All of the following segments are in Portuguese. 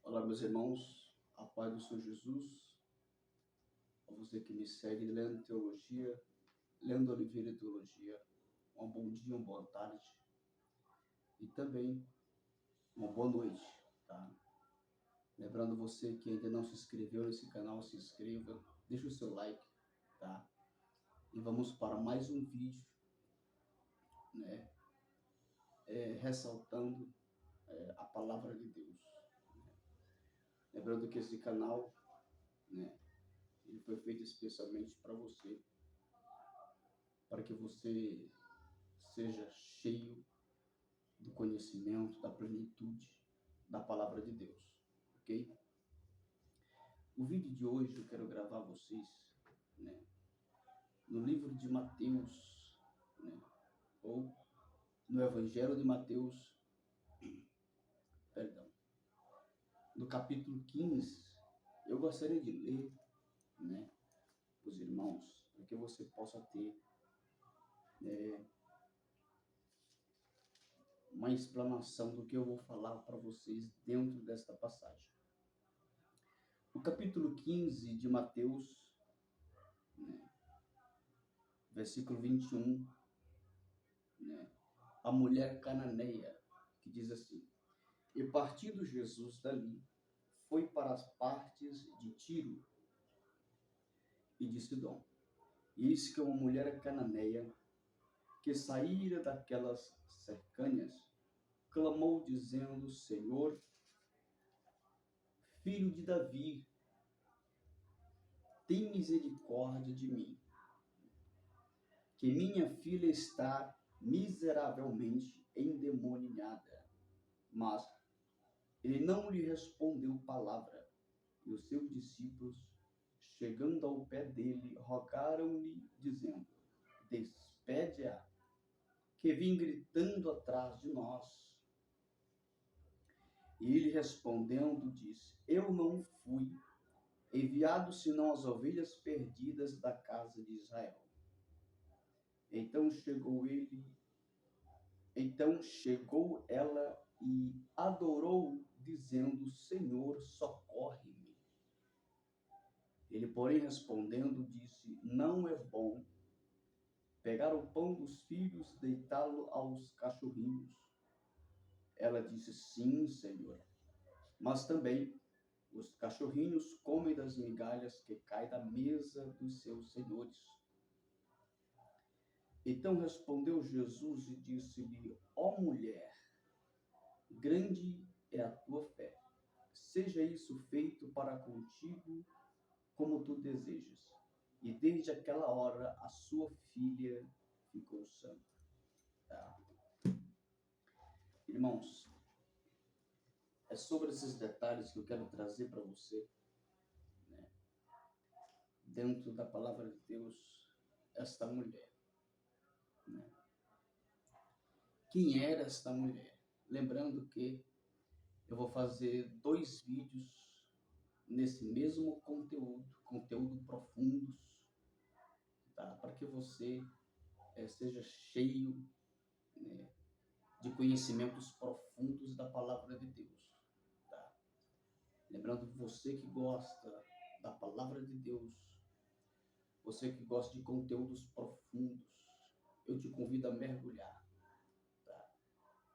Olá, meus irmãos, a paz do Senhor Jesus, a você que me segue lendo teologia, lendo Oliveira Teologia, um bom dia, uma boa tarde e também uma boa noite, tá? Lembrando você que ainda não se inscreveu nesse canal, se inscreva, deixa o seu like, tá? E vamos para mais um vídeo, né? Ressaltando a palavra de Deus. Lembrando que esse canal, né? Ele foi feito especialmente para você, para que você seja cheio do conhecimento, da plenitude da palavra de Deus, ok? O vídeo de hoje eu quero gravar vocês, né, no livro de Mateus, né, ou no Evangelho de Mateus, perdão, no capítulo 15. Eu gostaria de ler, né, os irmãos, para que você possa ter uma explanação do que eu vou falar para vocês dentro desta passagem. O capítulo 15 de Mateus, né, versículo 21, né, a mulher cananeia, que diz assim: E partindo Jesus dali, foi para as partes de Tiro e de Sidom. E eis que uma mulher cananeia, que saíra daquelas cercanias, clamou dizendo: Senhor, filho de Davi, tem misericórdia de mim, que minha filha está miseravelmente endemoniada. Mas ele não lhe respondeu palavra. E os seus discípulos, chegando ao pé dele, rogaram-lhe, dizendo: Despede-a, que vem gritando atrás de nós. E ele respondendo disse: Eu não fui enviado senão as ovelhas perdidas da casa de Israel. Então chegou ela e adorou, dizendo: Senhor, socorre-me. Ele, porém, respondendo, disse: Não é bom pegar o pão dos filhos, deitá-lo aos cachorrinhos. Ela disse: Sim, Senhor, mas também os cachorrinhos comem das migalhas que caem da mesa dos seus senhores. Então respondeu Jesus e disse-lhe: Ó mulher, grande é a tua fé. Seja isso feito para contigo como tu desejas. E desde aquela hora a sua filha ficou sã. Tá? Irmãos, é sobre esses detalhes que eu quero trazer para você, né, dentro da palavra de Deus, esta mulher. Né? Quem era esta mulher? Lembrando que eu vou fazer 2 vídeos nesse mesmo conteúdo profundos, tá? Para que você seja cheio, né, de conhecimentos profundos da palavra de Deus. Tá? Lembrando que você que gosta da palavra de Deus, você que gosta de conteúdos profundos, eu te convido a mergulhar, tá,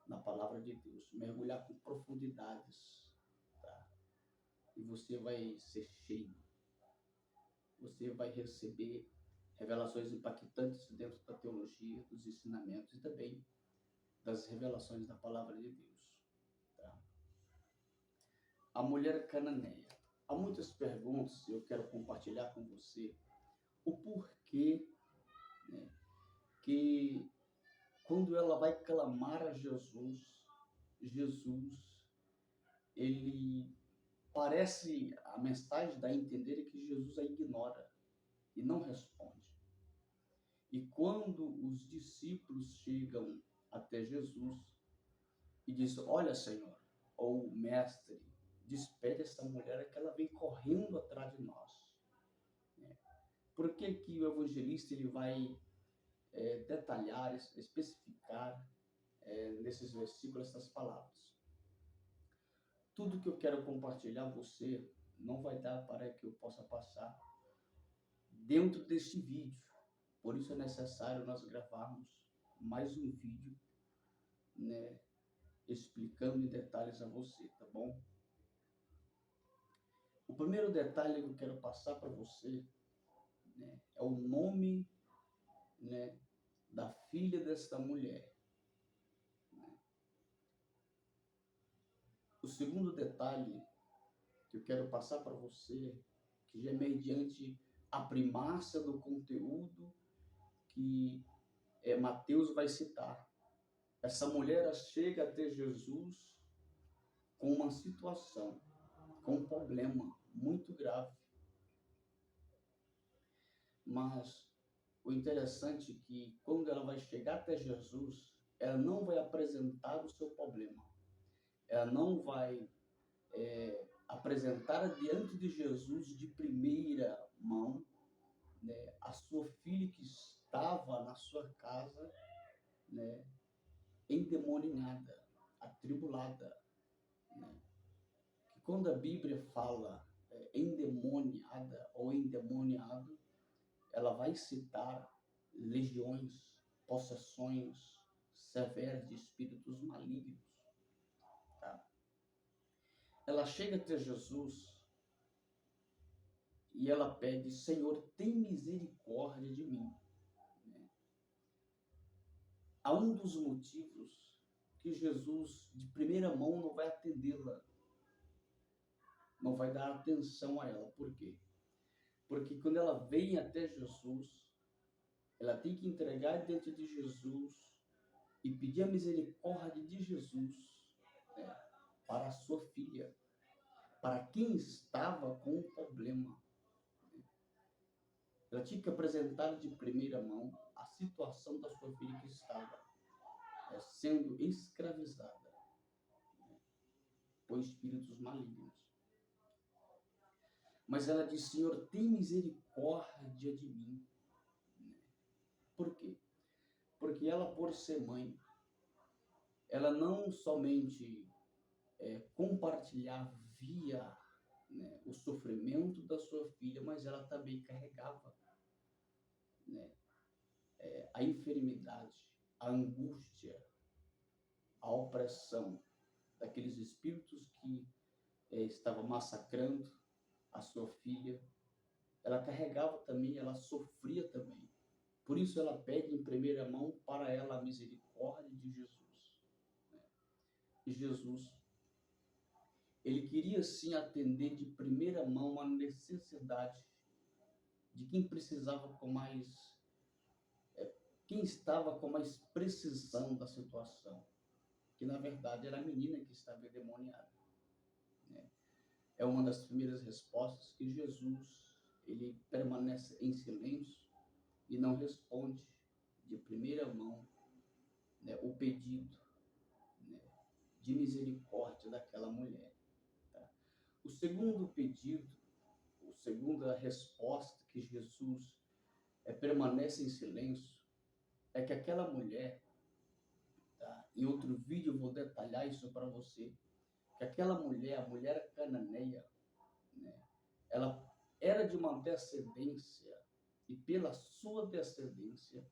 na palavra de Deus, mergulhar com profundidades, tá? E você vai ser cheio, você vai receber revelações impactantes dentro da teologia, dos ensinamentos e também das revelações da palavra de Deus. Tá? A mulher cananeia. Há muitas perguntas e eu quero compartilhar com você o porquê, né, que quando ela vai clamar a Jesus, ele parece, a mensagem dá a entender que Jesus a ignora e não responde. E quando os discípulos chegam até Jesus e dizem: Olha, Senhor, ou Mestre, despede essa mulher que ela vem correndo atrás de nós. Por que que o evangelista ele vai detalhar, especificar nesses versículos essas palavras? tudo que eu quero compartilhar com você não vai dar para que eu possa passar dentro deste vídeo. Por isso é necessário nós gravarmos mais um vídeo, né, explicando em detalhes a você, tá bom? O primeiro detalhe que eu quero passar para você, né, é o nome, né, da filha desta mulher. O segundo detalhe que eu quero passar para você, que já é mediante a primácia do conteúdo que Mateus vai citar. Essa mulher chega até Jesus com uma situação, com um problema muito grave. Mas o interessante é que quando ela vai chegar até Jesus, ela não vai apresentar o seu problema. Ela não vai apresentar diante de Jesus de primeira mão, né, a sua filha que estava na sua casa, né, endemoniada, atribulada. Né? Que quando a Bíblia fala endemoniada ou endemoniado, ela vai citar legiões, possessões severas de espíritos malignos. Tá? Ela chega até Jesus e ela pede: Senhor, tem misericórdia de mim. Há um dos motivos que Jesus, de primeira mão, não vai atendê-la, não vai dar atenção a ela. Por quê? Porque quando ela vem até Jesus, ela tem que entregar diante de Jesus e pedir a misericórdia de Jesus, né, para a sua filha, para quem estava com um problema. Ela tinha que apresentar de primeira mão a situação da sua filha que estava sendo escravizada, né, por espíritos malignos. Mas ela diz: Senhor, tem misericórdia de mim. Por quê? Porque ela, por ser mãe, ela não somente compartilhavia, né, o sofrimento da sua filha, mas ela também carregava, né, a enfermidade, a angústia, a opressão daqueles espíritos que estavam massacrando a sua filha. Ela carregava também, ela sofria também. Por isso ela pede em primeira mão para ela a misericórdia de Jesus. Né? E Jesus, ele queria sim atender de primeira mão a necessidade de quem precisava com mais, quem estava com mais precisão da situação, que na verdade era a menina que estava endemoniada. Né? É uma das primeiras respostas que Jesus, ele permanece em silêncio e não responde de primeira mão, né, o pedido, né, de misericórdia daquela mulher. Tá? O segundo pedido, a segunda resposta que Jesus permanece em silêncio, é que aquela mulher, tá? Em outro vídeo eu vou detalhar isso para você, que aquela mulher, a mulher cananeia, né, ela era de uma descendência, e pela sua descendência,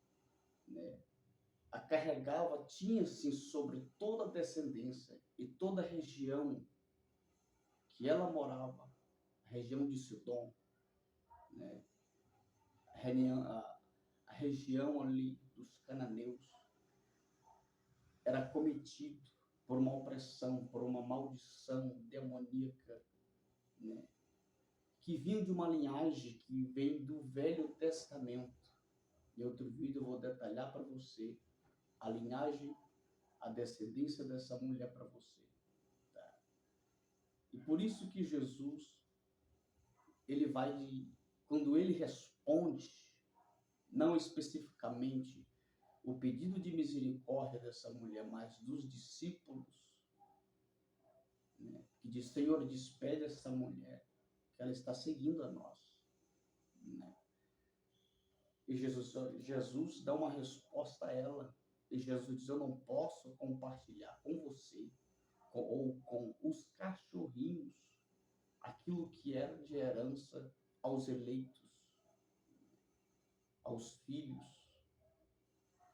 né, a carregava, tinha-se sobre toda a descendência e toda a região que ela morava, a região de Sidom, né, a região ali dos cananeus, era cometido por uma opressão, por uma maldição demoníaca, né, que vinha de uma linhagem que vem do Velho Testamento. Em outro vídeo eu vou detalhar para você a linhagem, a descendência dessa mulher para você. Tá? E por isso que Jesus, ele vai, quando ele responde, não especificamente o pedido de misericórdia dessa mulher, mas dos discípulos, né, que diz: Senhor, despede essa mulher, que ela está seguindo a nós. Né? E Jesus dá uma resposta a ela. E Jesus diz: eu não posso compartilhar com você, ou com os cachorrinhos aquilo que era de herança aos eleitos, aos filhos.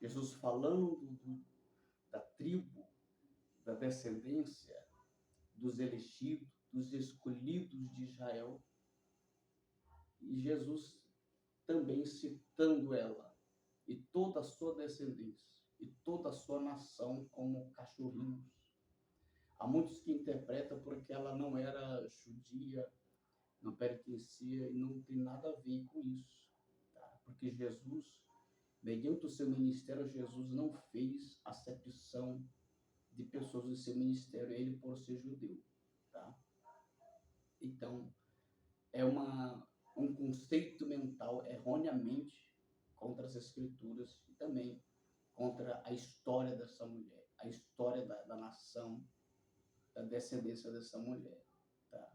Jesus falando da tribo, da descendência, dos elegidos, dos escolhidos de Israel. E Jesus também citando ela e toda a sua descendência e toda a sua nação como cachorrinhos. Há muitos que interpretam porque ela não era judia, não pertencia e não tem nada a ver com isso. Tá? Porque Jesus, mediante o seu ministério, Jesus não fez acepção de pessoas do seu ministério, ele por ser judeu. Tá? Então, é um conceito mental erroneamente contra as escrituras e também contra a história dessa mulher, a história da nação, da descendência dessa mulher. Tá?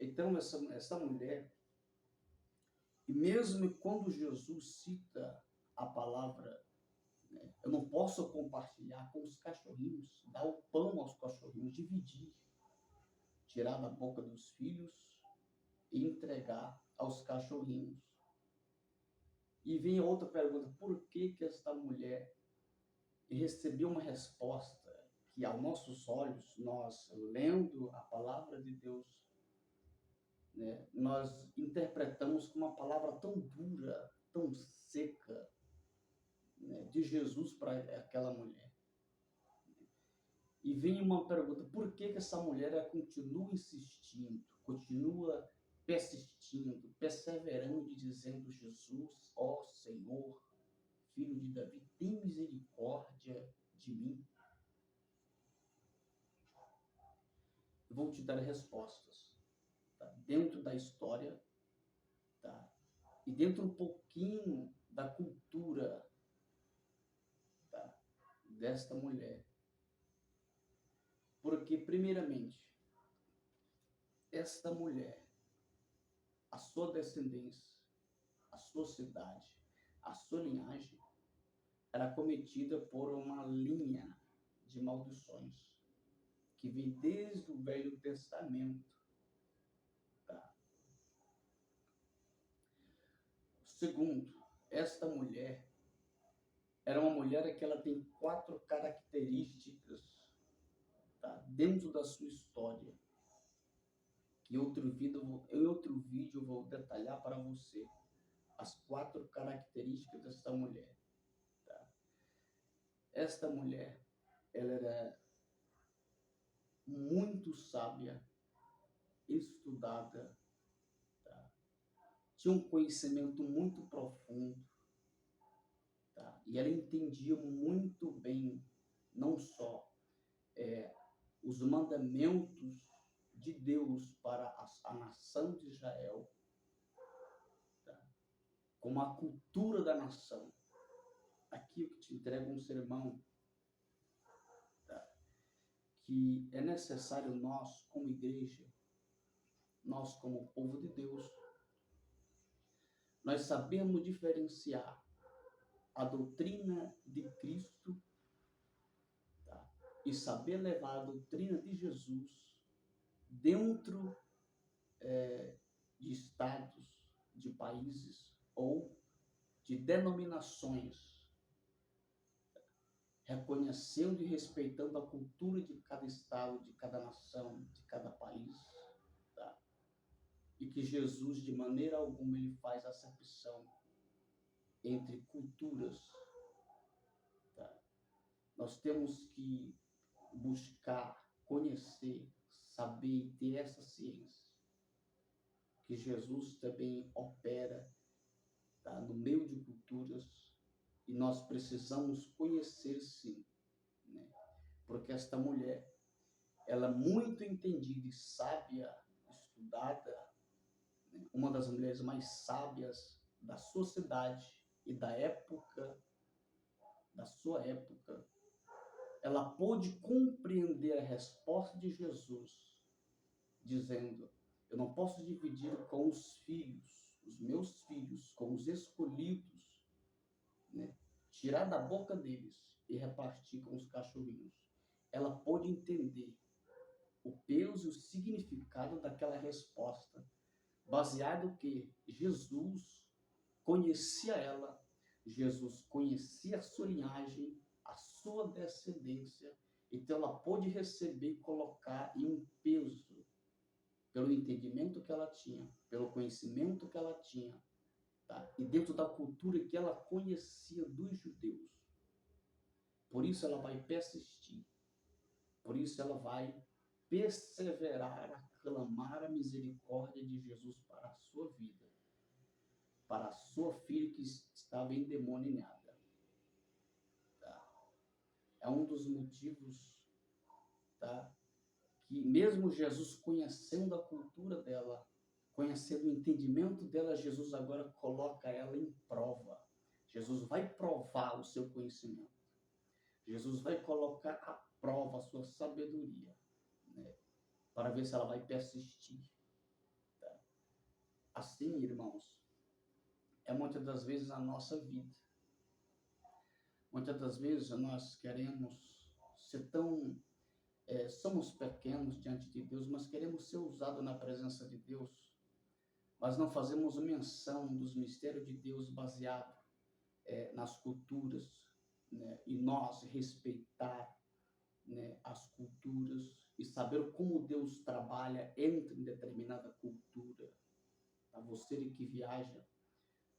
Então, essa mulher, e mesmo quando Jesus cita a palavra, né, eu não posso compartilhar com os cachorrinhos, dar o pão aos cachorrinhos, dividir, tirar da boca dos filhos e entregar aos cachorrinhos. E vem outra pergunta, por que que esta mulher recebeu uma resposta que aos nossos olhos, nós lendo a palavra de Deus, né, nós interpretamos como uma palavra tão dura, tão seca, né, de Jesus para aquela mulher. E vem uma pergunta, por que que essa mulher continua insistindo, continua persistindo, perseverando e dizendo, Jesus, ó Senhor, Filho de Davi, tem misericórdia de mim? Eu vou te dar respostas, tá? Dentro da história, tá? E dentro um pouquinho da cultura, tá? Desta mulher. Porque, primeiramente, esta mulher, a sua descendência, a sua cidade, a sua linhagem, era cometida por uma linha de maldições que vem desde o Velho Testamento. Tá? Segundo, esta mulher era uma mulher que ela tem 4 características, tá, dentro da sua história. Que em outro vídeo eu vou detalhar para você as 4 características desta mulher. Tá? Esta mulher, ela era muito sábia, estudada, tá? Tinha um conhecimento muito profundo, tá? E ela entendia muito bem, não só os mandamentos de Deus para a nação de Israel, tá? Como a cultura da nação. Aqui eu te entrego um sermão, tá? Que é necessário nós, como igreja, nós como povo de Deus, nós sabemos diferenciar a doutrina de Cristo, tá? E saber levar a doutrina de Jesus dentro de estados, de países ou de denominações, reconhecendo e respeitando a cultura de cada estado, de cada nação, de cada país, tá? E que Jesus, de maneira alguma, ele faz acepção entre culturas, tá? Nós temos que buscar, conhecer, saber e ter essa ciência que Jesus também opera, tá, no meio de culturas, e nós precisamos conhecer, sim, né? Porque esta mulher, ela é muito entendida e sábia, estudada, né? Uma das mulheres mais sábias da sociedade e da época, da sua época, ela pôde compreender a resposta de Jesus, dizendo, eu não posso dividir com os filhos, os meus filhos, com os escolhidos, né? Tirar da boca deles e repartir com os cachorrinhos. ela pôde entender o peso e o significado daquela resposta, baseado que Jesus conhecia ela, Jesus conhecia a sua linhagem, a sua descendência, então ela pôde receber e colocar em um peso, pelo entendimento que ela tinha, pelo conhecimento que ela tinha, tá? E dentro da cultura que ela conhecia dos judeus. Por isso ela vai persistir, por isso ela vai perseverar a clamar a misericórdia de Jesus para a sua vida, para a sua filha que estava endemoniada. Tá? É um dos motivos, tá, que mesmo Jesus conhecendo a cultura dela, conhecendo o entendimento dela, Jesus agora coloca ela em prova. Jesus vai provar o seu conhecimento. Jesus vai colocar à prova a sua sabedoria, né, para ver se ela vai persistir. Tá? Assim, irmãos, é muitas das vezes a nossa vida. Muitas das vezes nós queremos ser tão... somos pequenos diante de Deus, mas queremos ser usados na presença de Deus, mas não fazemos menção dos mistérios de Deus baseado nas culturas, né? E nós respeitar, né, as culturas e saber como Deus trabalha entre determinada cultura. Tá? Você que viaja,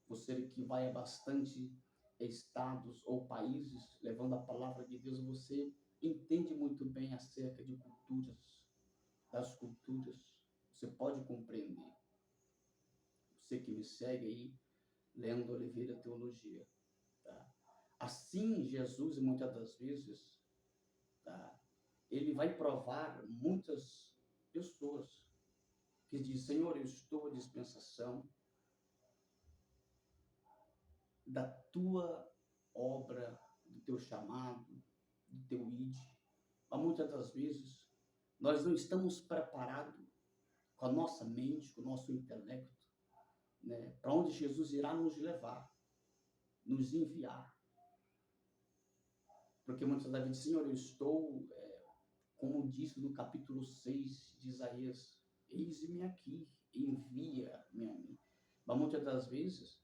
você que vai a bastante estados ou países levando a palavra de Deus, você entende muito bem acerca de culturas, das culturas. Você pode compreender. Você que me segue aí, lendo Oliveira Teologia. Tá? Assim, Jesus, muitas das vezes, tá, ele vai provar muitas pessoas que dizem: Senhor, eu estou à dispensação da tua obra, do teu chamado, do teu id. Mas muitas das vezes nós não estamos preparados com a nossa mente, com o nosso intelecto, né, para onde Jesus irá nos levar, nos enviar. Porque muitas das vezes, Senhor, eu estou, como disse no capítulo 6 de Isaías, eis-me aqui, envia-me a mim. Mas muitas das vezes,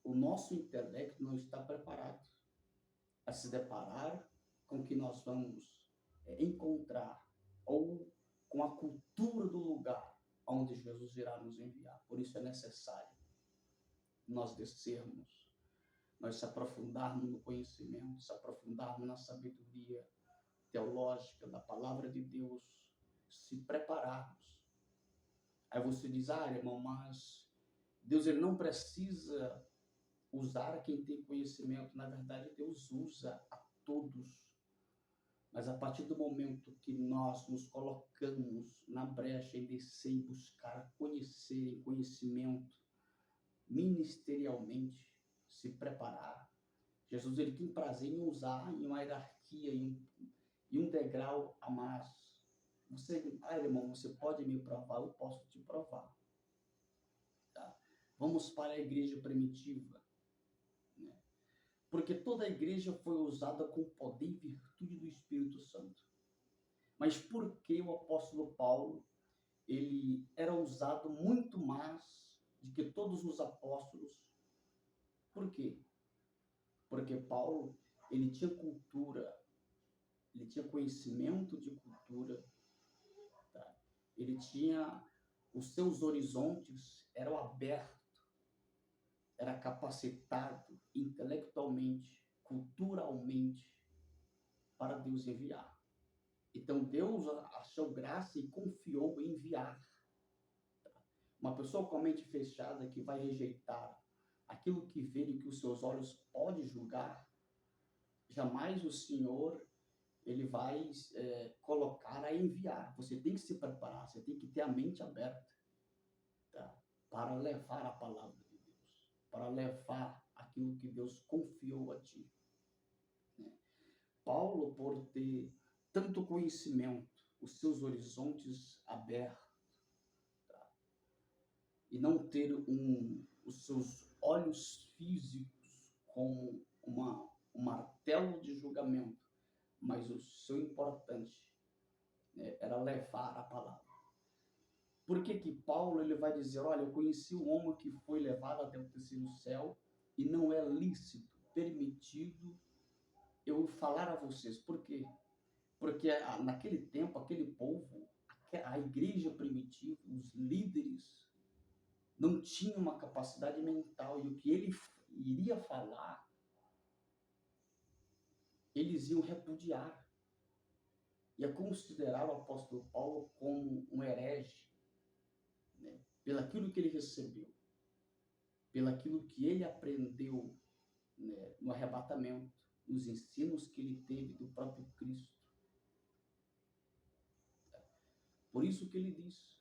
o nosso intelecto não está preparado a se deparar com o que nós vamos encontrar, ou com a cultura do lugar onde Jesus irá nos enviar. Por isso é necessário nós descermos, nós se aprofundarmos no conhecimento, se aprofundarmos na sabedoria teológica da palavra de Deus, se prepararmos. Aí você diz: irmão, mas Deus ele não precisa usar quem tem conhecimento. Na verdade, Deus usa a todos. Mas a partir do momento que nós nos colocamos na brecha em descer e buscar conhecer, conhecimento, ministerialmente, se preparar, Jesus ele tem prazer em usar em uma hierarquia, em um degrau a mais. Você, irmão, você pode me provar, eu posso te provar. Tá? Vamos para a igreja primitiva. Né? Porque toda a igreja foi usada com poder e virtude do Espírito Santo. Mas por que o apóstolo Paulo ele era usado muito mais do que todos os apóstolos? Por quê? Porque Paulo ele tinha cultura, ele tinha conhecimento de cultura, tá? Ele tinha os seus horizontes eram abertos, era capacitado intelectualmente, culturalmente para Deus enviar. Então Deus achou graça e confiou em enviar. Uma pessoa com a mente fechada que vai rejeitar aquilo que vê e que os seus olhos podem julgar, jamais o Senhor ele vai colocar a enviar. Você tem que se preparar, você tem que ter a mente aberta, tá? Para levar a palavra de Deus, para levar aquilo que Deus confiou a ti. Né? Paulo, por ter tanto conhecimento, os seus horizontes abertos, tá? E não ter os seus olhos físicos como um martelo de julgamento, mas o seu importante, né, era levar a palavra. Por que que Paulo ele vai dizer, olha, eu conheci um homem que foi levado até o terceiro céu e não é lícito, permitido eu falar a vocês. Por quê? Porque naquele tempo, aquele povo, a igreja primitiva, os líderes, não tinham uma capacidade mental. E o que ele iria falar, eles iam repudiar. Ia considerar o apóstolo Paulo como um herege, né? Pelaquilo que ele recebeu, pelaquilo que ele aprendeu, né, no arrebatamento, nos ensinos que ele teve do próprio Cristo. Por isso que ele diz,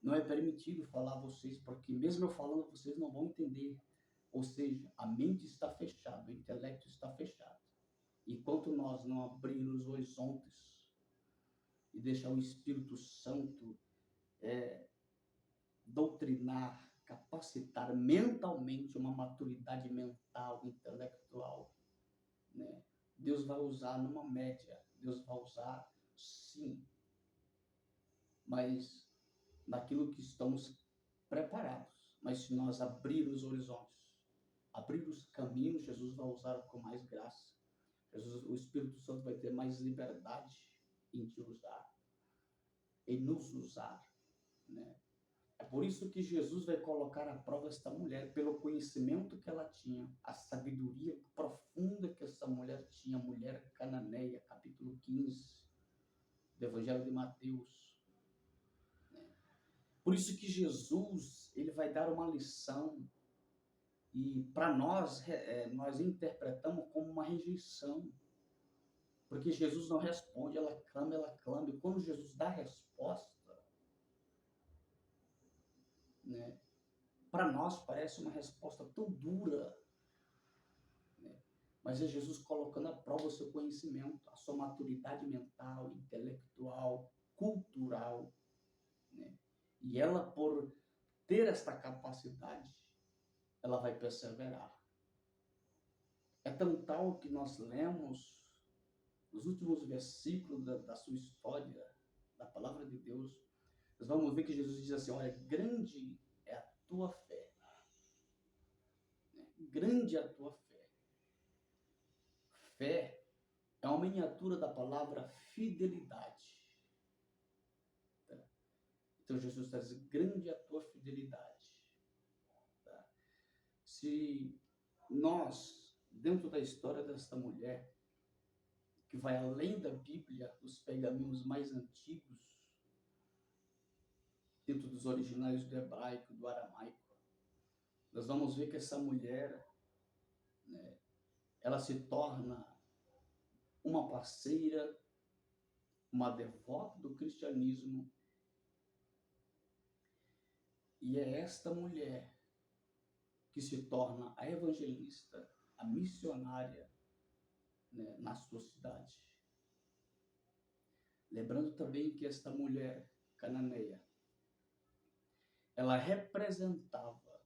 não é permitido falar a vocês, porque mesmo eu falando, vocês não vão entender. Ou seja, a mente está fechada, o intelecto está fechado. Enquanto nós não abrirmos os horizontes e deixar o Espírito Santo doutrinar, capacitar mentalmente uma maturidade mental, intelectual, né? Deus vai usar numa média, Deus vai usar sim, mas naquilo que estamos preparados. Mas se nós abrirmos os horizontes, abrir os caminhos, Jesus vai usar com mais graça. Jesus, o Espírito Santo vai ter mais liberdade em te usar, em nos usar, né? É por isso que Jesus vai colocar à prova esta mulher, pelo conhecimento que ela tinha, a sabedoria profunda que essa mulher tinha, mulher cananeia, capítulo 15 do Evangelho de Mateus. Por isso que Jesus, ele vai dar uma lição, e para nós, nós interpretamos como uma rejeição, porque Jesus não responde, ela clama, e quando Jesus dá a resposta, né, para nós parece uma resposta tão dura, né, mas é Jesus colocando à prova o seu conhecimento, a sua maturidade mental, intelectual, cultural, né, e ela, por ter esta capacidade, ela vai perseverar. É tão tal que nós lemos nos últimos versículos da sua história, da palavra de Deus, nós vamos ver que Jesus diz assim, olha, grande é a tua fé. Né? Grande é a tua fé. Fé é uma miniatura da palavra fidelidade. Tá? Então Jesus está dizendo, grande é a tua fidelidade. Tá? Se nós, dentro da história desta mulher, que vai além da Bíblia, dos pergaminhos mais antigos, dentro dos originais do hebraico, do aramaico, nós vamos ver que essa mulher, né, ela se torna uma parceira, uma devota do cristianismo, e é esta mulher que se torna a evangelista, a missionária, né, na sua cidade. Lembrando também que esta mulher cananeia, ela representava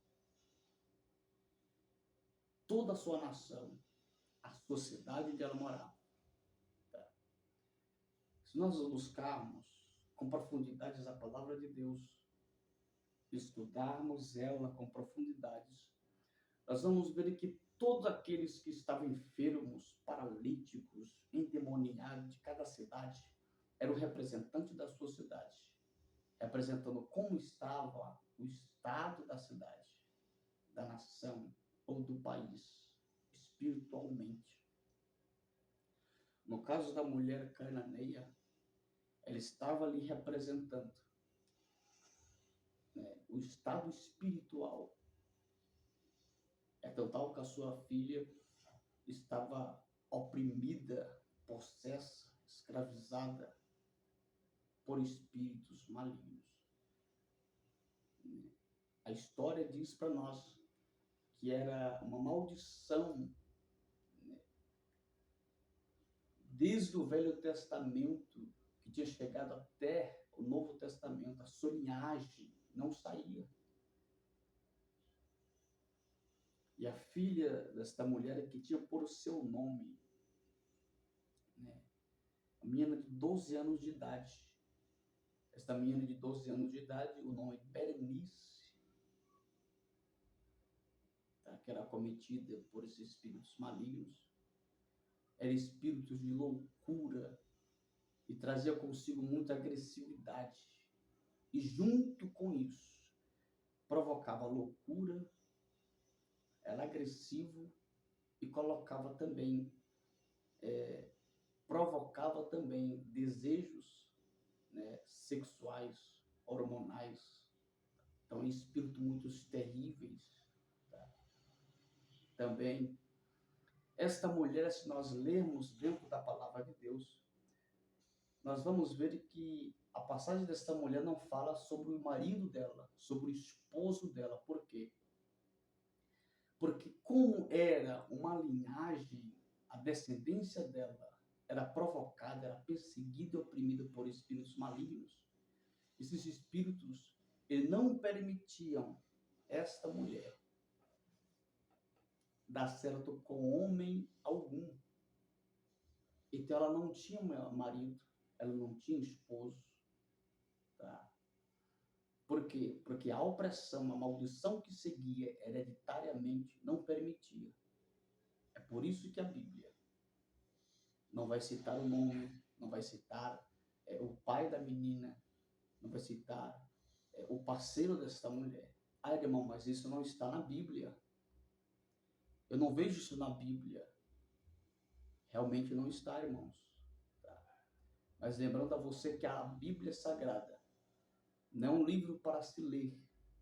toda a sua nação, a sociedade onde ela morava. Tá? Se nós buscarmos com profundidade a palavra de Deus, estudarmos ela com profundidades, nós vamos ver que todos aqueles que estavam enfermos, paralíticos, endemoniados de cada cidade, eram representantes da sua cidade, representando como estava o estado da cidade, da nação ou do país, espiritualmente. No caso da mulher cananeia, ela estava ali representando, né, o estado espiritual. É tal que a sua filha estava oprimida, possessa, escravizada por espíritos malignos. A história diz para nós que era uma maldição, né, desde o Velho Testamento, que tinha chegado até o Novo Testamento, a sua linhagem não saía. E a filha desta mulher que tinha por o seu nome menina de 12 anos de idade. Esta menina de 12 anos de idade, o nome é Berenice, tá? Que era cometida por esses espíritos malignos. Eram espíritos de loucura e trazia consigo muita agressividade. E junto com isso, provocava loucura, era agressivo e colocava também, provocava também desejos, né, sexuais, hormonais. Então, espíritos muito terríveis. Tá? Também, esta mulher, se nós lermos dentro da palavra de Deus, nós vamos ver que a passagem desta mulher não fala sobre o marido dela, sobre o esposo dela. Por quê? Porque como era uma linhagem, a descendência dela era provocada, era perseguida e oprimida por espíritos malignos. Esses espíritos não permitiam esta mulher dar certo com homem algum. Então ela não tinha marido, ela não tinha esposo. Tá? Por quê? Porque a opressão, a maldição que seguia hereditariamente não permitia. É por isso que a Bíblia não vai citar o nome, não vai citar o pai da menina, não vai citar o parceiro desta mulher. Ah, irmão, mas isso não está na Bíblia. Eu não vejo isso na Bíblia. Realmente não está, irmãos. Tá? Mas lembrando a você que a Bíblia Sagrada não é um livro para se ler,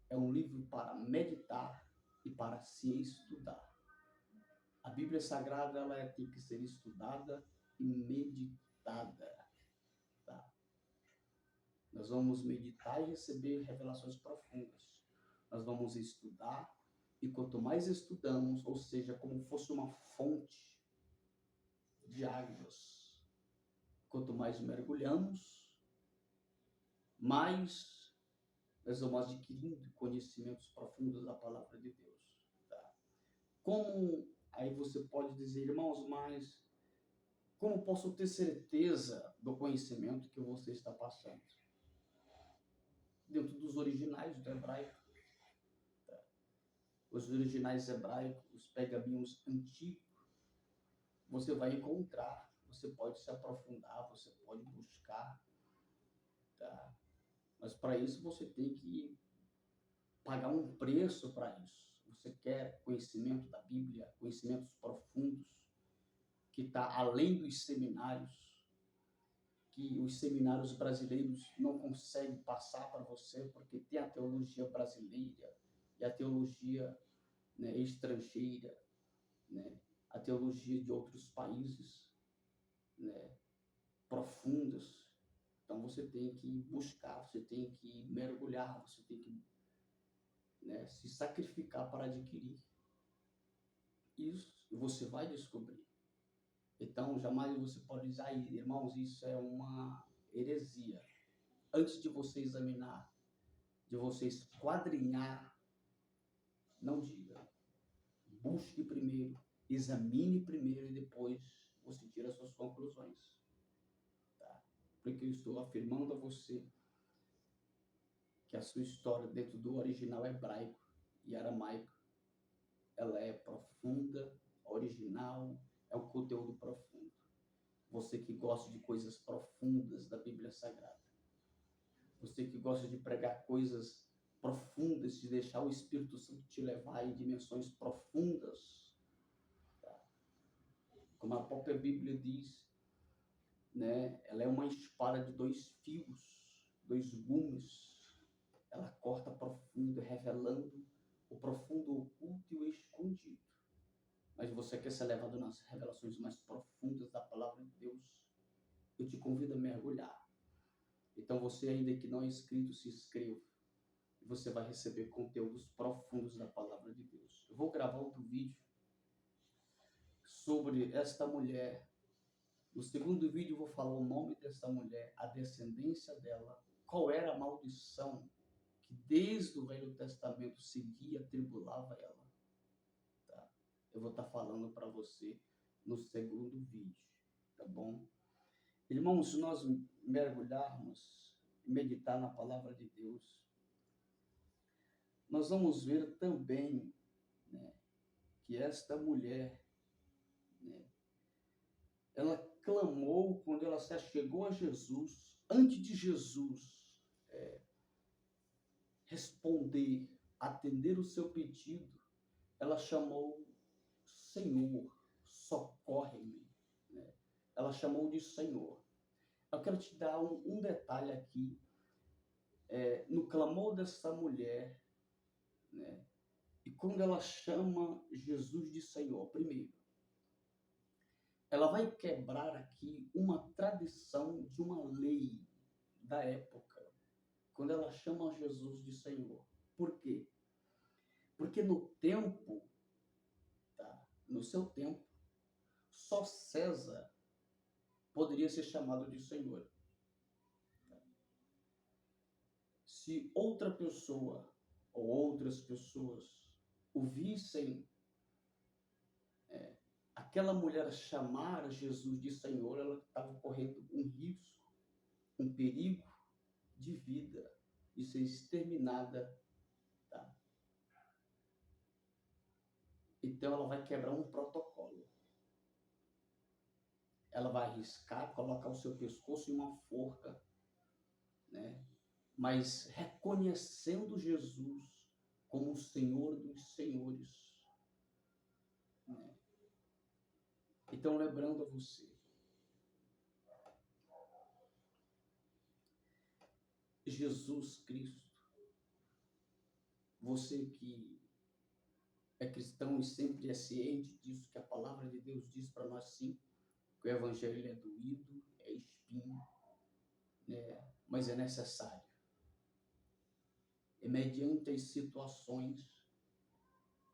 é um livro para meditar e para se estudar. A Bíblia Sagrada ela tem que ser estudada e meditada. Tá? Nós vamos meditar e receber revelações profundas. Nós vamos estudar e quanto mais estudamos, ou seja, como fosse uma fonte de águas, quanto mais mergulhamos, mais nós vamos adquirindo conhecimentos profundos da palavra de Deus. Tá? Como aí você pode dizer, irmãos, mas como posso ter certeza do conhecimento que você está passando? Dentro dos originais do hebraico. Tá? Os originais hebraicos, os pergaminhos antigos, você vai encontrar, você pode se aprofundar, você pode buscar. Tá? Mas para isso você tem que pagar um preço para isso. Você quer conhecimento da Bíblia, conhecimentos profundos, que está além dos seminários, que os seminários brasileiros não conseguem passar para você, porque tem a teologia brasileira e a teologia, né, estrangeira, né, a teologia de outros países, né, profundas. Então você tem que buscar, você tem que mergulhar, você tem que, né, se sacrificar para adquirir isso, e você vai descobrir. Então, jamais você pode dizer, ah, irmãos, isso é uma heresia. Antes de você examinar, de você esquadrinhar, não diga. Busque primeiro, examine primeiro e depois você tira suas conclusões. Tá? Porque eu estou afirmando a você que a sua história dentro do original hebraico e aramaico, ela é profunda, original, é um conteúdo profundo. Você que gosta de coisas profundas da Bíblia Sagrada. Você que gosta de pregar coisas profundas, de deixar o Espírito Santo te levar em dimensões profundas. Tá? Como a própria Bíblia diz, né? Ela é uma espada de dois fios, dois gumes. Ela corta profundo, revelando o profundo, oculto e o escondido. Mas você quer ser levado nas revelações mais profundas da palavra de Deus, eu te convido a mergulhar. Então você ainda que não é inscrito, se inscreva. E você vai receber conteúdos profundos da palavra de Deus. Eu vou gravar outro vídeo sobre esta mulher. No segundo vídeo eu vou falar o nome dessa mulher, a descendência dela, qual era a maldição que desde o Velho Testamento seguia, tribulava ela. Tá? Eu vou estar falando para você no segundo vídeo, tá bom? Irmãos, se nós mergulharmos, meditar na palavra de Deus, nós vamos ver também, né, que esta mulher, né, ela clamou quando ela se achegou a Jesus, antes de Jesus responder, atender o seu pedido, ela chamou Senhor, socorre-me, né? Ela chamou de Senhor. Eu quero te dar um detalhe aqui, no clamor dessa mulher, né? E quando ela chama Jesus de Senhor, primeiro, ela vai quebrar aqui uma tradição de uma lei da época, quando ela chama Jesus de Senhor. Por quê? Porque no tempo, tá? No seu tempo, só César poderia ser chamado de Senhor. Se outra pessoa ou outras pessoas ouvissem aquela mulher chamar Jesus de Senhor, ela estava correndo um risco, um perigo de vida, de ser exterminada. Tá? Então ela vai quebrar um protocolo. Ela vai arriscar, colocar o seu pescoço em uma forca, né? Mas reconhecendo Jesus como o Senhor dos Senhores. Né? Então, lembrando a você, Jesus Cristo, você que é cristão e sempre é ciente disso, que a palavra de Deus diz para nós sim, que o evangelho é doído, é espinho, né? Mas é necessário. E mediante as situações,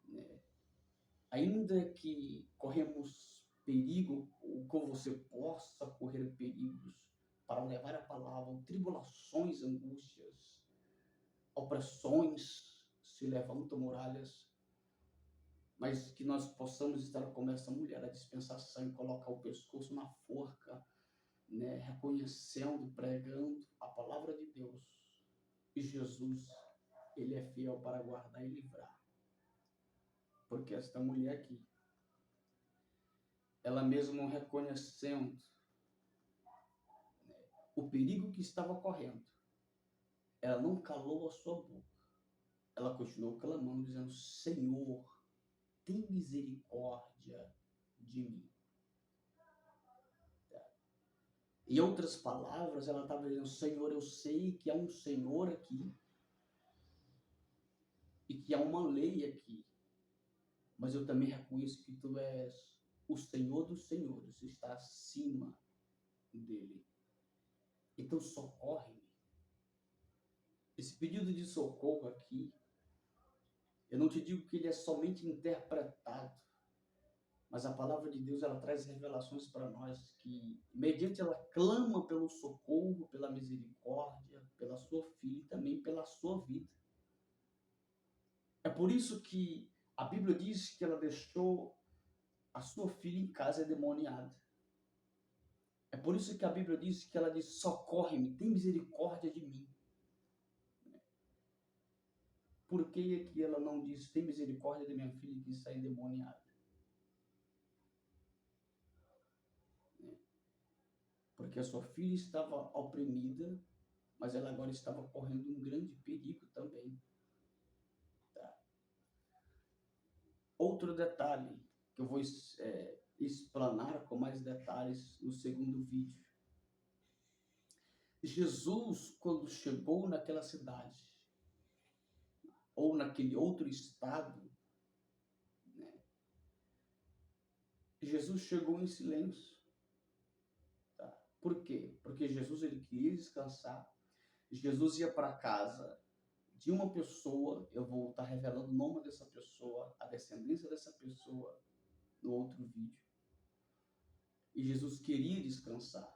né? Ainda que corremos perigo, ou que você possa correr perigos para levar a palavra, tribulações, angústias, opressões se levantam muralhas, mas que nós possamos estar como essa mulher, a dispensação, e colocar o pescoço na forca, né, reconhecendo, pregando a palavra de Deus. E Jesus, ele é fiel para guardar e livrar. Porque esta mulher aqui, ela mesmo reconhecendo, né, o perigo que estava correndo, ela não calou a sua boca. Ela continuou clamando, dizendo: Senhor, tem misericórdia de mim. Em outras palavras, ela estava dizendo: Senhor, eu sei que há um Senhor aqui e que há uma lei aqui, mas eu também reconheço que tu és o Senhor dos senhores, está acima dele. Então socorre-me. Esse pedido de socorro aqui, eu não te digo que ele é somente interpretado, mas a palavra de Deus, ela traz revelações para nós que, mediante ela clama pelo socorro, pela misericórdia, pela sua filha e também pela sua vida. É por isso que a Bíblia diz que ela deixou a sua filha em casa endemoniada. É por isso que a Bíblia diz que ela diz: socorre-me, tem misericórdia de mim. Por que ela não diz: tem misericórdia de minha filha que está endemoniada? Porque a sua filha estava oprimida, mas ela agora estava correndo um grande perigo também. Tá? Outro detalhe que eu vou explanar com mais detalhes no segundo vídeo. Jesus, quando chegou naquela cidade, ou naquele outro estado, né, Jesus chegou em silêncio. Tá? Por quê? Porque Jesus, ele queria descansar. Jesus ia para casa de uma pessoa, eu vou estar revelando o nome dessa pessoa, a descendência dessa pessoa no outro vídeo. E Jesus queria descansar.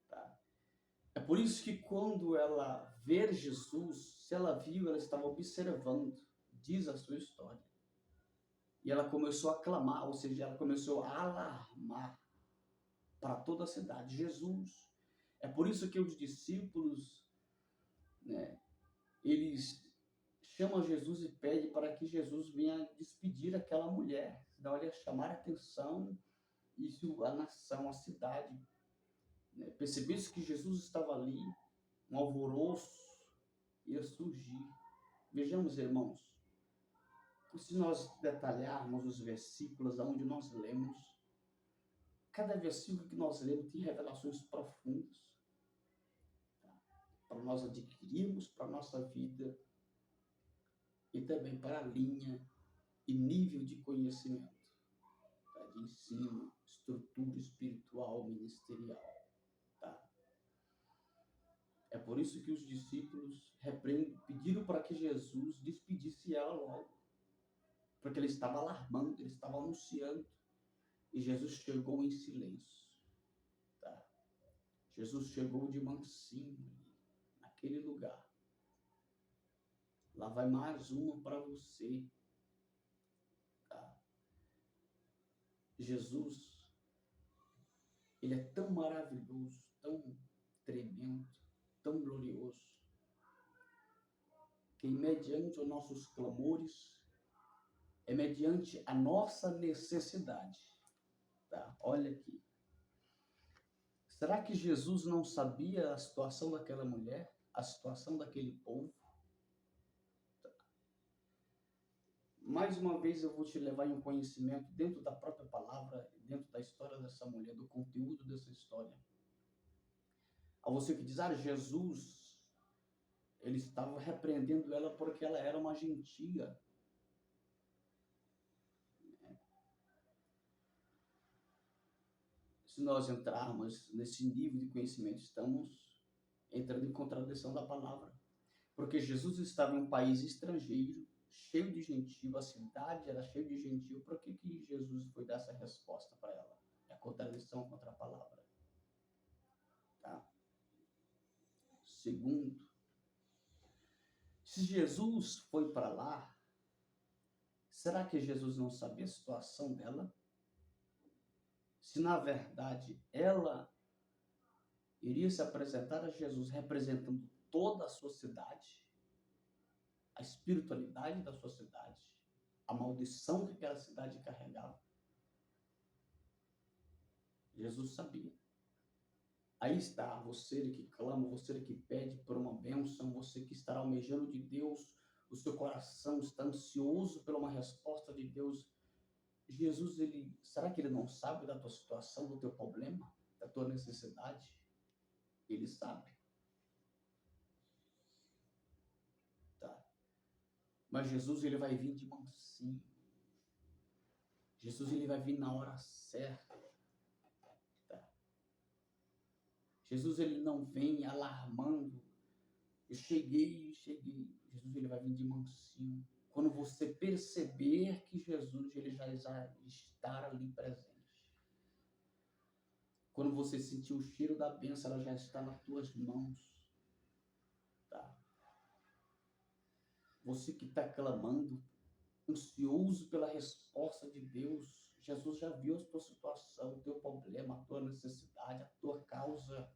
Tá? É por isso que quando ela ver Jesus, se ela viu, ela estava observando, diz a sua história. E ela começou a clamar, ou seja, ela começou a alarmar para toda a cidade. Jesus. É por isso que os discípulos, né, eles chamam Jesus e pedem para que Jesus venha despedir aquela mulher, senão ele ia chamar a atenção e a nação, a cidade, né, percebesse que Jesus estava ali, um alvoroço ia surgir. Vejamos, irmãos, que se nós detalharmos os versículos onde nós lemos, cada versículo que nós lemos tem revelações profundas, tá? Para nós adquirirmos para a nossa vida e também para a linha e nível de conhecimento, tá? De ensino, estrutura espiritual, ministerial. Tá? É por isso que os discípulos pediram para que Jesus despedisse ela logo, porque ele estava alarmando, ele estava anunciando, e Jesus chegou em silêncio. Tá? Jesus chegou de mansinho naquele lugar. Lá vai mais uma para você. Tá? Jesus, ele é tão maravilhoso, tão tremendo, tão glorioso, que mediante os nossos clamores, é mediante a nossa necessidade. Tá? Olha aqui. Será que Jesus não sabia a situação daquela mulher, a situação daquele povo? Mais uma vez eu vou te levar em um conhecimento dentro da própria palavra, dentro da história dessa mulher, do conteúdo dessa história. A você que diz, Jesus, ele estava repreendendo ela porque ela era uma gentia. Se nós entrarmos nesse nível de conhecimento, estamos entrando em contradição da palavra. Porque Jesus estava em um país estrangeiro, cheio de gentio, a cidade era cheia de gentio. Por que Jesus foi dar essa resposta para ela? É a contradição contra a palavra. Tá? Segundo, se Jesus foi para lá, será que Jesus não sabia a situação dela? Se na verdade ela iria se apresentar a Jesus representando toda a sociedade, a espiritualidade da sociedade, a maldição que aquela cidade carregava, Jesus sabia. Aí está você que clama, você que pede por uma bênção, você que está almejando de Deus, o seu coração está ansioso por uma resposta de Deus. Jesus, será que ele não sabe da tua situação, do teu problema, da tua necessidade? Ele sabe. Tá? Mas Jesus, ele vai vir de mansinho. Jesus, ele vai vir na hora certa. Tá? Jesus, ele não vem alarmando. Eu cheguei. Jesus, ele vai vir de mansinho. Quando você perceber que Jesus, ele já está ali presente. Quando você sentir o cheiro da bênção, ela já está nas tuas mãos. Tá? Você que está clamando, ansioso pela resposta de Deus, Jesus já viu a tua situação, o teu problema, a tua necessidade, a tua causa.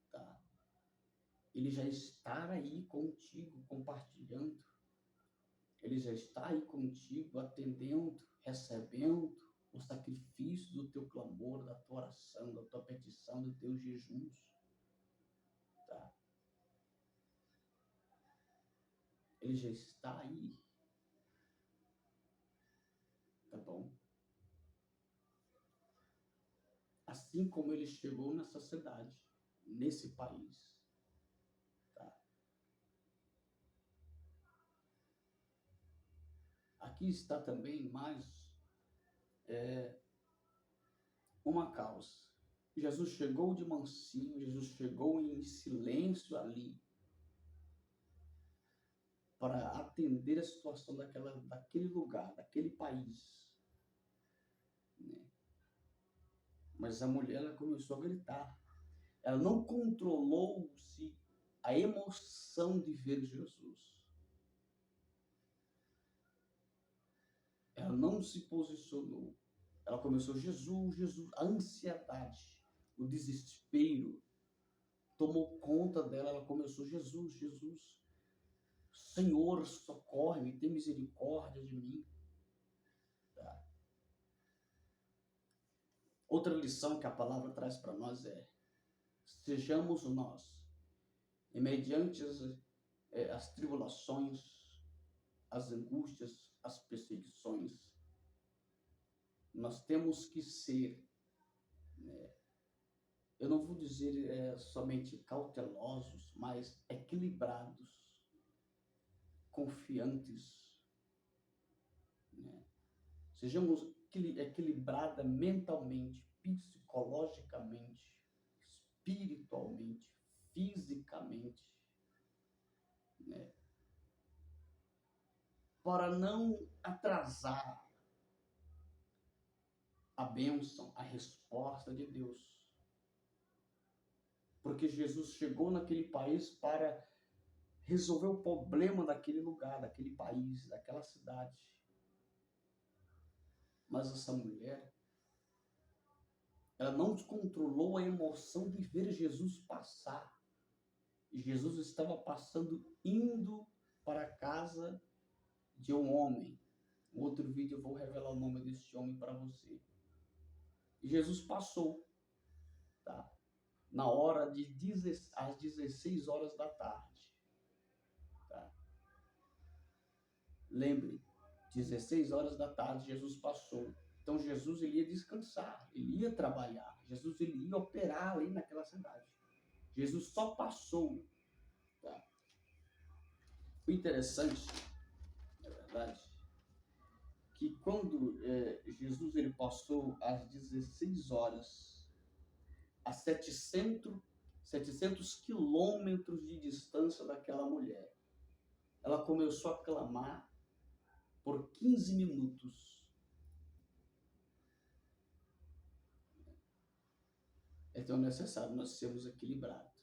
Tá? Ele já está aí contigo, compartilhando. Ele já está aí contigo, atendendo, recebendo o sacrifício do teu clamor, da tua oração, da tua petição, dos teus jejuns. Tá? Ele já está aí. Tá bom? Assim como ele chegou nessa cidade, nesse país. Tá? Aqui está também mais uma causa. Jesus chegou de mansinho, Jesus chegou em silêncio ali para atender a situação daquele lugar, daquele país. Né? Mas a mulher, ela começou a gritar. Ela não controlou-se a emoção de ver Jesus. Ela não se posicionou. Ela começou, Jesus, Jesus, a ansiedade, o desespero tomou conta dela. Ela começou, Jesus, Jesus, Senhor, socorre-me, tem misericórdia de mim. Tá? Outra lição que a palavra traz para nós é: sejamos nós, e mediante as tribulações, as angústias, as perseguições, nós temos que ser, né, eu não vou dizer somente cautelosos, mas equilibrados, confiantes, né? Sejamos equilibrados mentalmente, psicologicamente, espiritualmente, fisicamente, né? Para não atrasar a bênção, a resposta de Deus. Porque Jesus chegou naquele país para resolver o problema daquele lugar, daquele país, daquela cidade. Mas essa mulher, ela não controlou a emoção de ver Jesus passar. E Jesus estava passando, indo para a casa de um homem. No outro vídeo eu vou revelar o nome desse homem para você. E Jesus passou, tá? Na hora às 16 horas da tarde. Tá? Lembre, 16 horas da tarde Jesus passou. Então Jesus, ele ia descansar, ele ia trabalhar. Jesus, ele ia operar ali naquela cidade. Jesus só passou. Tá? O interessante, na verdade, que quando Jesus ele passou às 16 horas, a 700 quilômetros de distância daquela mulher, ela começou a clamar por 15 minutos. Então é necessário nós sermos equilibrados.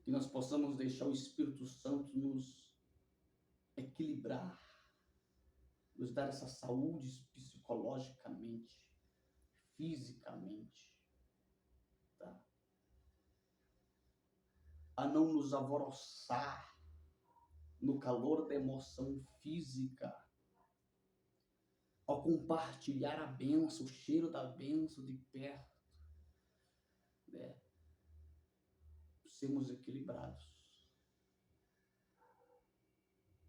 Que nós possamos deixar o Espírito Santo nos equilibrar, nos dar essa saúde psicologicamente, fisicamente, tá? A não nos alvoroçar no calor da emoção física, ao compartilhar a bênção, o cheiro da bênção de perto, né? Sermos equilibrados.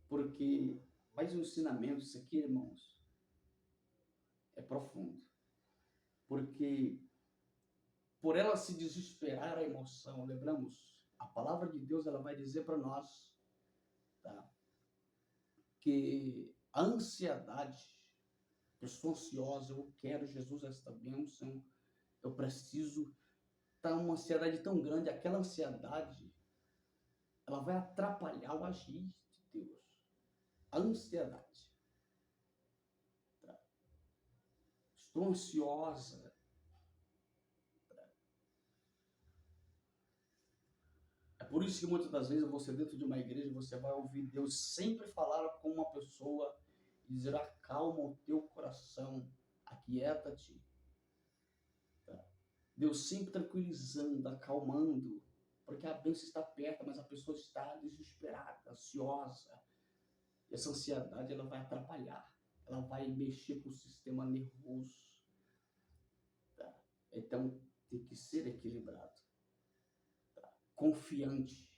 Porque, mais um ensinamento, isso aqui, irmãos, é profundo. Porque, por ela se desesperar a emoção, lembramos, a palavra de Deus, ela vai dizer para nós, tá? Que a ansiedade, eu sou ansiosa, eu quero, Jesus, esta bênção, eu preciso, tá uma ansiedade tão grande, aquela ansiedade, ela vai atrapalhar o agir de Deus. A ansiedade. Tá? Estou ansiosa. Tá? É por isso que muitas das vezes você dentro de uma igreja, você vai ouvir Deus sempre falar com uma pessoa e dizer: acalma o teu coração, aquieta-te. Tá? Deus sempre tranquilizando, acalmando, porque a bênção está perto, mas a pessoa está desesperada, ansiosa. E essa ansiedade, ela vai atrapalhar, ela vai mexer com o sistema nervoso. Tá? Então, tem que ser equilibrado. Tá? Confiante.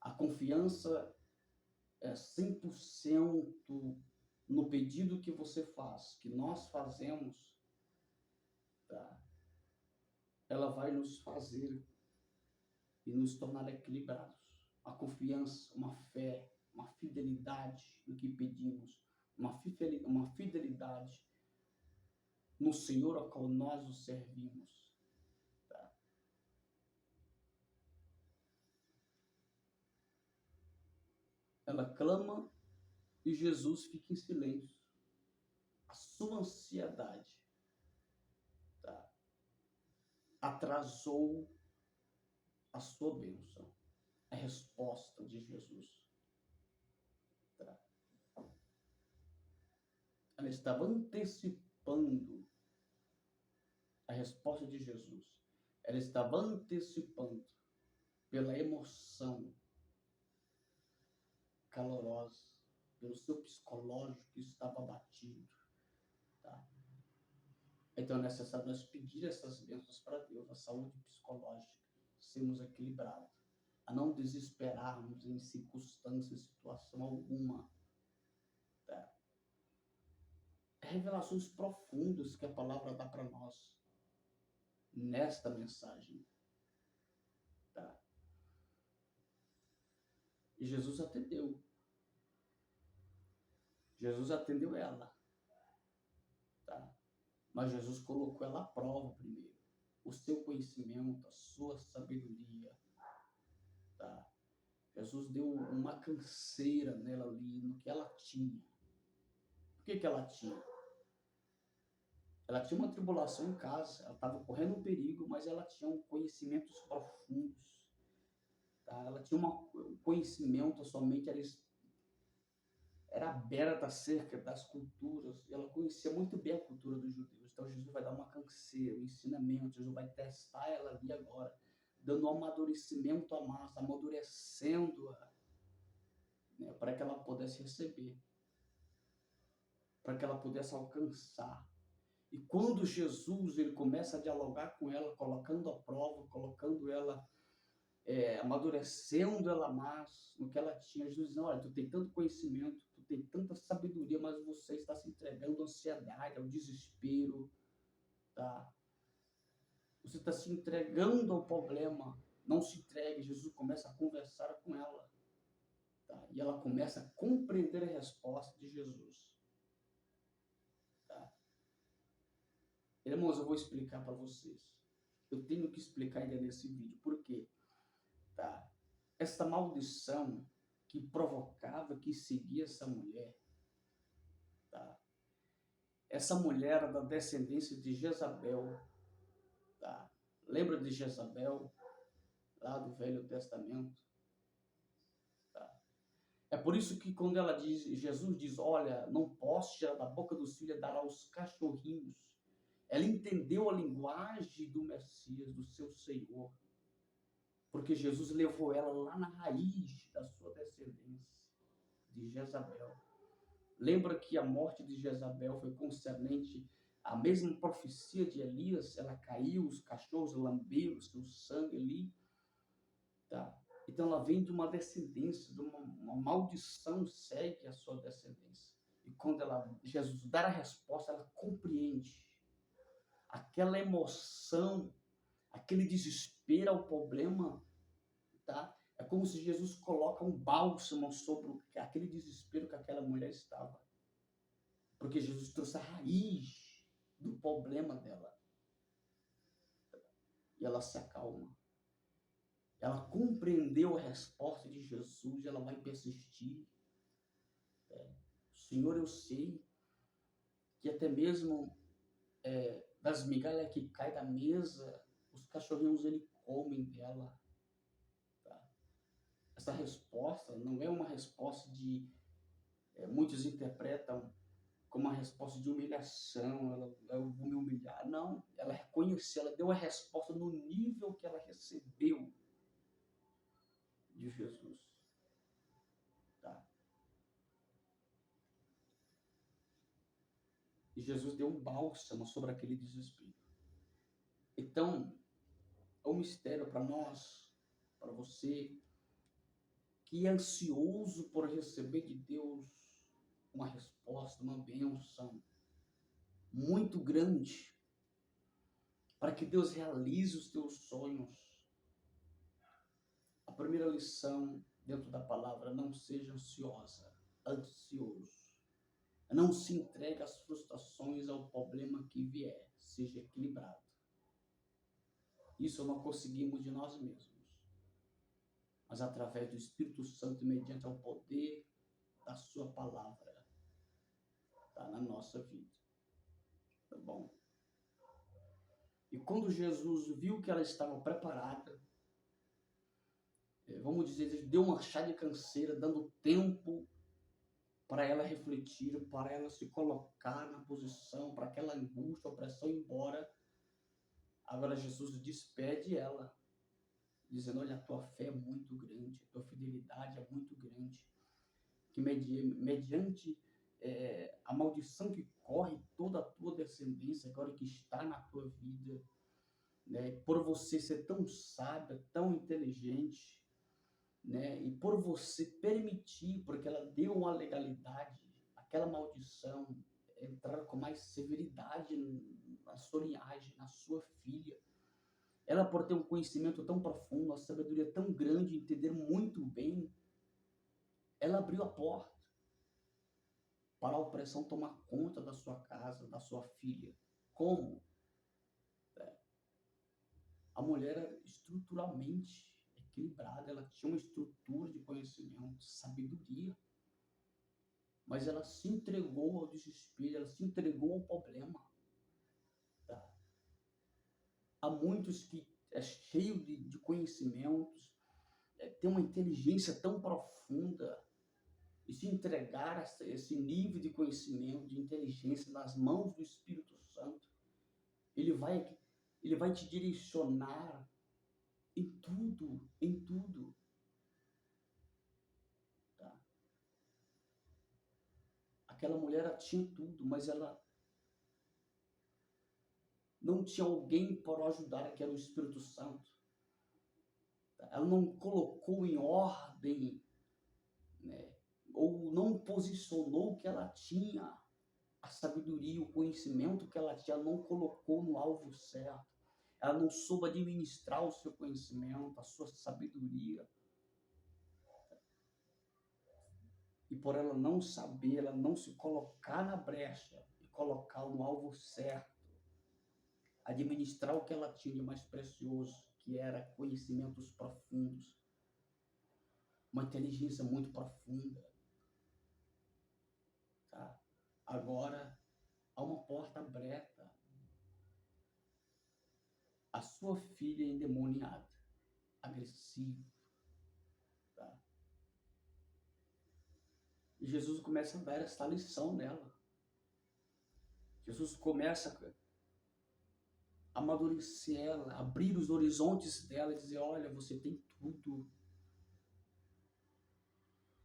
A confiança é 100% no pedido que você faz, que nós fazemos, tá? Ela vai nos fazer e nos tornar equilibrados. A confiança, uma fé, uma fidelidade no que pedimos, uma fidelidade no Senhor ao qual nós o servimos. Tá? Ela clama e Jesus fica em silêncio. A sua ansiedade, tá, atrasou a sua bênção, a resposta de Jesus. Tá? Ela estava antecipando antecipando a resposta de Jesus. Ela estava antecipando pela emoção calorosa, pelo seu psicológico que estava abatido. Tá? Então é necessário nós pedir essas bênçãos para Deus, a saúde psicológica, sermos equilibrados, a não desesperarmos em circunstância, situação alguma. Tá? Revelações profundas que a palavra dá para nós nesta mensagem. Tá? E Jesus atendeu. Jesus atendeu ela. Tá? Mas Jesus colocou ela à prova primeiro. O seu conhecimento, a sua sabedoria. Tá? Jesus deu uma canseira nela ali, no que ela tinha. O que ela tinha? Ela tinha uma tribulação em casa, ela estava correndo um perigo, mas ela tinha conhecimentos profundos. Tá? Ela tinha um conhecimento, somente era aberta acerca das culturas. Ela conhecia muito bem a cultura dos judeus. Então Jesus vai dar uma canseira, um ensinamento. Jesus vai testar ela ali agora, dando um amadurecimento à massa, amadurecendo-a, né, para que ela pudesse receber, para que ela pudesse alcançar. E quando Jesus ele começa a dialogar com ela, colocando a prova, colocando ela, amadurecendo ela mais no que ela tinha, Jesus diz: olha, tu tem tanto conhecimento, tu tem tanta sabedoria, mas você está se entregando à ansiedade, ao desespero, tá? Você está se entregando ao problema. Não se entregue. Jesus começa a conversar com ela, tá? E ela começa a compreender a resposta de Jesus. Tá? Irmãos, eu vou explicar para vocês. Eu tenho que explicar ainda nesse vídeo. Por quê? Tá? Essa maldição que provocava, que seguia essa mulher, tá? Essa mulher era da descendência de Jezabel, tá? Lembra de Jezabel, lá do Velho Testamento? Tá? É por isso que quando ela diz, Jesus diz, olha, não posso tirar da boca dos filhos e dar aos cachorrinhos. Ela entendeu a linguagem do Messias, do seu Senhor, porque Jesus levou ela lá na raiz da sua descendência, de Jezabel. Lembra que a morte de Jezabel foi concernente à mesma profecia de Elias? Ela caiu, os cachorros lamberam seu sangue ali. Tá? Então ela vem de uma descendência, de uma maldição segue a sua descendência. E quando Jesus dá a resposta, ela compreende aquela emoção, aquele desespero ao problema, tá? É como se Jesus coloca um bálsamo sobre aquele desespero que aquela mulher estava. Porque Jesus trouxe a raiz do problema dela. E ela se acalma. Ela compreendeu a resposta de Jesus e ela vai persistir. Senhor, eu sei que até mesmo das migalhas que caem da mesa, os cachorrinhos ele comem dela. Tá? Essa resposta não é uma resposta de... muitos interpretam como uma resposta de humilhação, eu vou me humilhar. Não, ela reconheceu, ela deu a resposta no nível que ela recebeu de Jesus. Tá? E Jesus deu um bálsamo sobre aquele desespero. Então, é um mistério para nós, para você, que é ansioso por receber de Deus uma resposta, uma bênção muito grande, para que Deus realize os teus sonhos. A primeira lição dentro da palavra: não seja ansioso. Não se entregue às frustrações, ao problema que vier. Seja equilibrado. Isso não conseguimos de nós mesmos, mas através do Espírito Santo, mediante o poder da sua palavra, tá na nossa vida. Tá bom? E quando Jesus viu que ela estava preparada, vamos dizer, ele deu uma chá de canseira, dando tempo para ela refletir, para ela se colocar na posição, para aquela angústia, opressão ir embora. Agora Jesus despede ela, dizendo: olha, a tua fé é muito grande, a tua fidelidade é muito grande, que mediante a maldição que corre toda a tua descendência, agora que está na tua vida, né, por você ser tão sábia, tão inteligente, né, e por você permitir, porque ela deu uma legalidade, aquela maldição entrar com mais severidade na sua linhagem, na sua filha. Ela, por ter um conhecimento tão profundo, uma sabedoria tão grande, entender muito bem, ela abriu a porta para a opressão tomar conta da sua casa, da sua filha. Como? A mulher era estruturalmente equilibrada, ela tinha uma estrutura de conhecimento, de sabedoria, mas ela se entregou ao desespero, ela se entregou ao problema. Tá? Há muitos que é cheio de conhecimentos, tem uma inteligência tão profunda, e se entregar a esse nível de conhecimento, de inteligência nas mãos do Espírito Santo, ele vai te direcionar em tudo, em tudo. Tá? Aquela mulher, ela tinha tudo, mas ela não tinha alguém para ajudar, que era o Espírito Santo. Tá? Ela não colocou em ordem, né? Ou não posicionou o que ela tinha, a sabedoria, o conhecimento que ela tinha, ela não colocou no alvo certo. Ela não soube administrar o seu conhecimento, a sua sabedoria. E por ela não saber, ela não se colocar na brecha e colocar no alvo certo, administrar o que ela tinha de mais precioso, que era conhecimentos profundos, uma inteligência muito profunda. Tá? Agora, há uma porta aberta. A sua filha é endemoniada, agressiva. Tá? E Jesus começa a dar essa lição nela. Jesus começa a amadurecer ela, abrir os horizontes dela e dizer: olha, você tem tudo,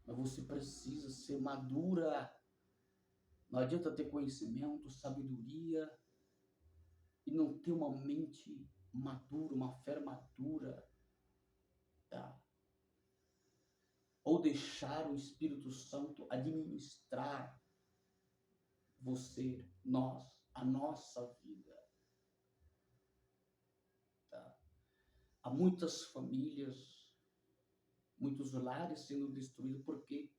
mas você precisa ser madura. Não adianta ter conhecimento, sabedoria e não ter uma mente madura, uma fé madura, tá? Ou deixar o Espírito Santo administrar você, nós, a nossa vida. Tá? Há muitas famílias, muitos lares sendo destruídos. Por quê?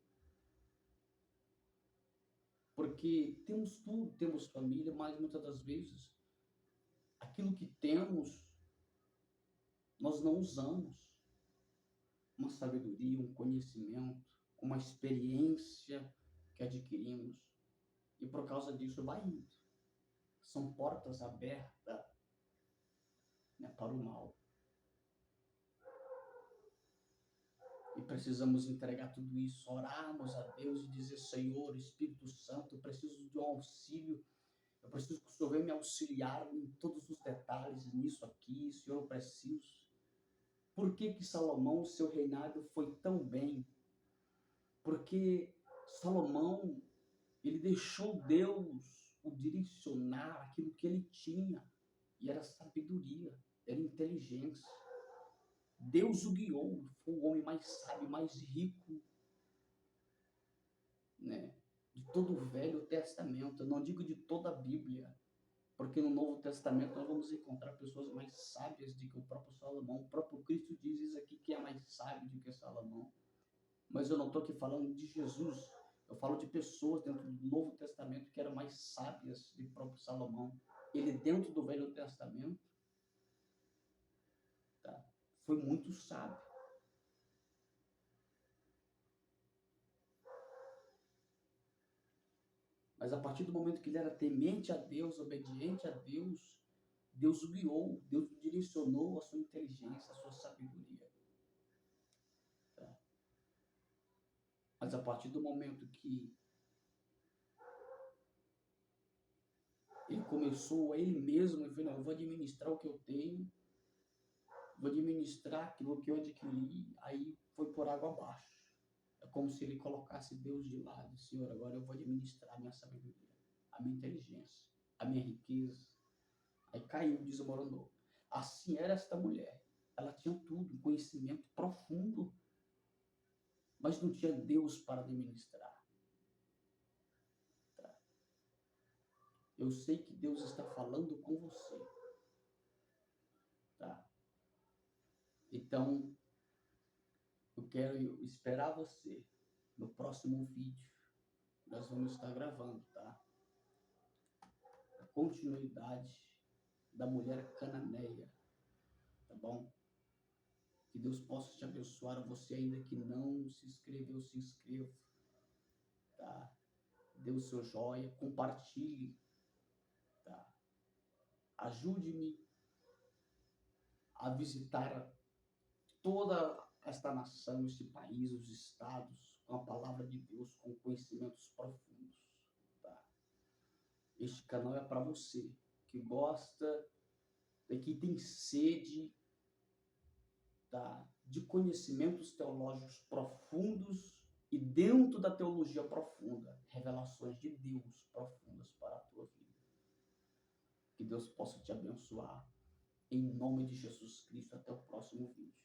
Porque temos tudo, temos família, mas muitas das vezes aquilo que temos nós não usamos. Uma sabedoria, um conhecimento, uma experiência que adquirimos. E por causa disso vai indo. São portas abertas, né, para o mal. E precisamos entregar tudo isso, orarmos a Deus e dizer: Senhor, Espírito Santo, eu preciso de um auxílio. Eu preciso que o Senhor venha me auxiliar em todos os detalhes, nisso aqui, Senhor, eu preciso. Por que que Salomão, seu reinado foi tão bem? Porque Salomão, ele deixou Deus o direcionar aquilo que ele tinha, e era sabedoria, era inteligência. Deus o guiou, foi o homem mais sábio, mais rico, né, de todo o Velho Testamento. Eu não digo de toda a Bíblia, porque no Novo Testamento nós vamos encontrar pessoas mais sábias do que o próprio Salomão. O próprio Cristo diz isso aqui, que é mais sábio do que Salomão. Mas eu não estou aqui falando de Jesus. Eu falo de pessoas dentro do Novo Testamento que eram mais sábias do que o próprio Salomão. Ele, dentro do Velho Testamento, tá, foi muito sábio. Mas a partir do momento que ele era temente a Deus, obediente a Deus, Deus o guiou, Deus o direcionou, a sua inteligência, a sua sabedoria. Tá? Mas a partir do momento que Ele começou a ele mesmo, ele falou, não, eu vou administrar o que eu tenho, vou administrar aquilo que eu adquiri, aí foi por água abaixo. É como se ele colocasse Deus de lado. Senhor, agora eu vou administrar a minha sabedoria, a minha inteligência, a minha riqueza. Aí caiu, desmoronou. Assim era esta mulher. Ela tinha tudo, um conhecimento profundo, mas não tinha Deus para administrar. Tá? Eu sei que Deus está falando com você. Tá? Então, eu quero esperar você no próximo vídeo. Nós vamos estar gravando, tá? A continuidade da mulher cananeia, tá bom? Que Deus possa te abençoar. Você ainda que não se inscreveu, se inscreva, tá? Dê o seu joia, compartilhe, tá? Ajude-me a visitar toda esta nação, este país, os estados, com a palavra de Deus, com conhecimentos profundos, tá? Este canal é para você que gosta, que tem sede, tá? De conhecimentos teológicos profundos e dentro da teologia profunda, revelações de Deus profundas para a tua vida. Que Deus possa te abençoar. Em nome de Jesus Cristo, até o próximo vídeo.